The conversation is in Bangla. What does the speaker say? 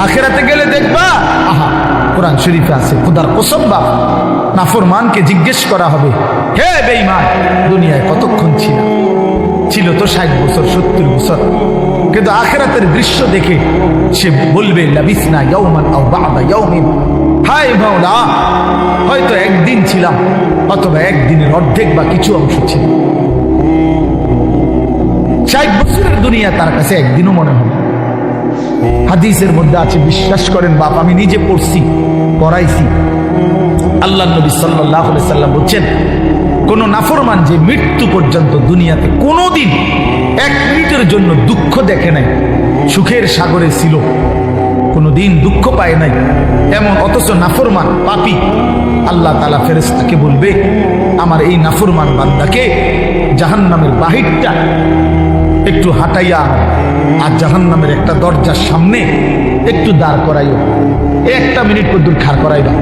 আখিরাতে গেলে দেখবা, আহা, কোরআন শরীফে আছে, খোদার কসম বাপ, নাফরমানকে জিজ্ঞেস করা হবে, হে বেঈমান, দুনিয়ায় কতক্ষণ ছিল তো 60 বছর 70 বছর, কিন্তু আখিরাতের দৃশ্য দেখে সে বলবে লাবিসনা ইয়াওমান আও বা'দা ইয়াওমিন, হায় মাওলা, হয়তো একদিন ছিলাম অথবা একদিনের অর্ধেক বা কিছু অংশ ছিল। 60 বছরের দুনিয়া তার কাছে একদিনও মনে হবে। হাদিসের মধ্যে আছে, বিশ্বাস করেন বাপ, আমি নিজে পড়ছি, পড়াইছি, আল্লাহ নবী সাল্লাল্লাহু আলাইহি সাল্লাম বলছেন, কোন নাফরমান যে মৃত্যু পর্যন্ত দুনিয়াতে কোনোদিন 1 মিনিটের জন্য দুঃখ দেখে নাই, সুখের সাগরে ছিল, কোনোদিন দুঃখ পায় নাই এমন, অথচ নাফরমান পাপী, আল্লাহ তাআলা ফেরেশতাকে বলবে, আমার এই নাফরমান বান্দাকে জাহান্নামের বাহিরটা একটু হাঁটাইয়া আর জাহান্নামের একটা দরজার সামনে একটু দাঁড় করাইও, 1 মিনিট পর্যন্ত খাড় করাইবা।